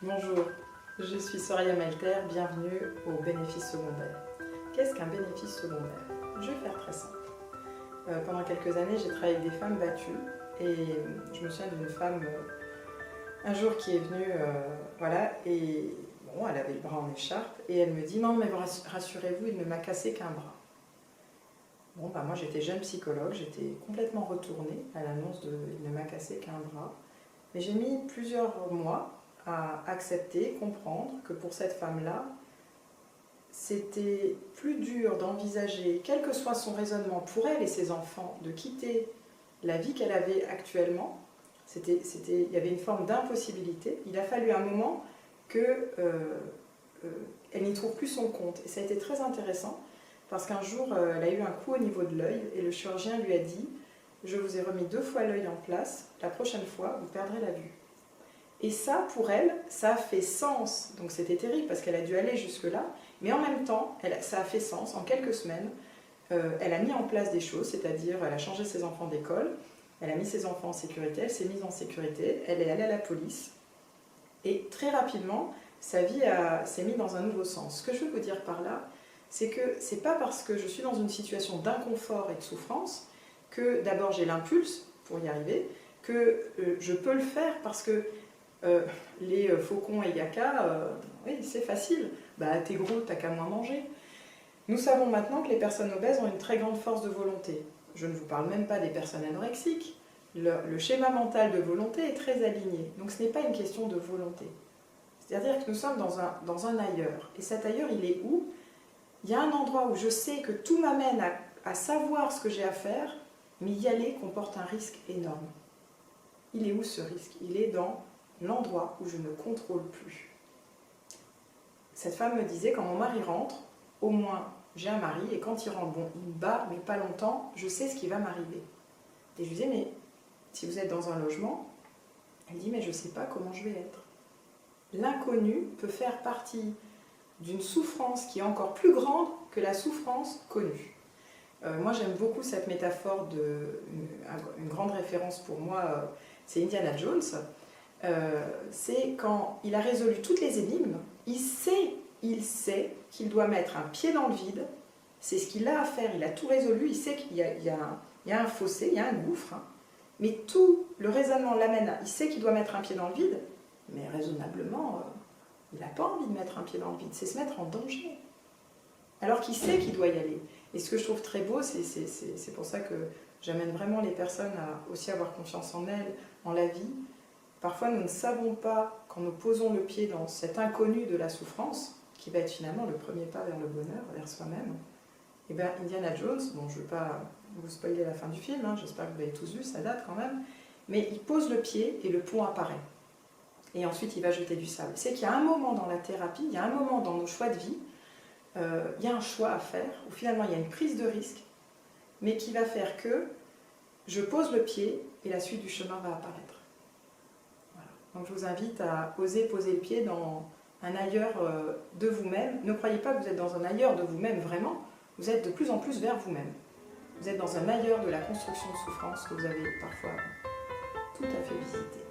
Bonjour, je suis Soraya Melter, bienvenue au bénéfice secondaire. Qu'est-ce qu'un bénéfice secondaire? Je vais faire très simple. Pendant quelques années, j'ai travaillé avec des femmes battues et je me souviens d'une femme un jour qui est venue, et bon, elle avait le bras en écharpe et elle me dit « Non, mais rassurez-vous, il ne m'a cassé qu'un bras ». Bon, moi j'étais jeune psychologue, j'étais complètement retournée à l'annonce de « Il ne m'a cassé qu'un bras ». Mais j'ai mis plusieurs mois à accepter, comprendre que pour cette femme-là, c'était plus dur d'envisager, quel que soit son raisonnement pour elle et ses enfants, de quitter la vie qu'elle avait actuellement. Il y avait une forme d'impossibilité. Il a fallu un moment qu'elle n'y trouve plus son compte. Et ça a été très intéressant, parce qu'un jour, elle a eu un coup au niveau de l'œil, et le chirurgien lui a dit « Je vous ai remis 2 fois l'œil en place, la prochaine fois, vous perdrez la vue ». Et ça, pour elle, ça a fait sens. Donc c'était terrible parce qu'elle a dû aller jusque-là. Mais en même temps, ça a fait sens. En quelques semaines, elle a mis en place des choses, c'est-à-dire elle a changé ses enfants d'école, elle a mis ses enfants en sécurité, elle s'est mise en sécurité, elle est allée à la police. Et très rapidement, sa vie s'est mise dans un nouveau sens. Ce que je veux vous dire par là, c'est que c'est pas parce que je suis dans une situation d'inconfort et de souffrance que d'abord j'ai l'impulse pour y arriver, que je peux le faire parce que les faucons et yaka, oui, c'est facile. T'es gros, t'as qu'à moins manger. Nous savons maintenant que les personnes obèses ont une très grande force de volonté. Je ne vous parle même pas des personnes anorexiques. Le schéma mental de volonté est très aligné. Donc ce n'est pas une question de volonté. C'est-à-dire que nous sommes dans un ailleurs. Et cet ailleurs, il est où? Il y a un endroit où je sais que tout m'amène à savoir ce que j'ai à faire, mais y aller comporte un risque énorme. Il est où ce risque? Il est dans l'endroit où je ne contrôle plus. Cette femme me disait, quand mon mari rentre, au moins j'ai un mari, et quand il rentre, bon, il me bat, mais pas longtemps, je sais ce qui va m'arriver. Et je lui disais, mais si vous êtes dans un logement, elle dit, mais je ne sais pas comment je vais être. L'inconnu peut faire partie d'une souffrance qui est encore plus grande que la souffrance connue. Moi j'aime beaucoup cette métaphore, une grande référence pour moi, c'est Indiana Jones. C'est quand il a résolu toutes les énigmes, il sait qu'il doit mettre un pied dans le vide, c'est ce qu'il a à faire, il a tout résolu, il sait qu'il y a un fossé, il y a un gouffre, mais tout le raisonnement l'amène à, il sait qu'il doit mettre un pied dans le vide, mais raisonnablement, il n'a pas envie de mettre un pied dans le vide, c'est se mettre en danger, alors qu'il sait qu'il doit y aller. Et ce que je trouve très beau, c'est pour ça que j'amène vraiment les personnes à aussi avoir confiance en elles, en la vie. Parfois, nous ne savons pas, quand nous posons le pied dans cet inconnu de la souffrance, qui va être finalement le premier pas vers le bonheur, vers soi-même. Et bien, Indiana Jones, bon, je ne veux pas vous spoiler la fin du film, j'espère que vous avez tous vu, ça date quand même, mais il pose le pied et le pont apparaît. Et ensuite, il va jeter du sable. C'est qu'il y a un moment dans la thérapie, il y a un moment dans nos choix de vie, il y a un choix à faire, où finalement il y a une prise de risque, mais qui va faire que je pose le pied et la suite du chemin va apparaître. Donc je vous invite à oser poser le pied dans un ailleurs de vous-même. Ne croyez pas que vous êtes dans un ailleurs de vous-même vraiment, vous êtes de plus en plus vers vous-même. Vous êtes dans un ailleurs de la construction de souffrance que vous avez parfois tout à fait visité.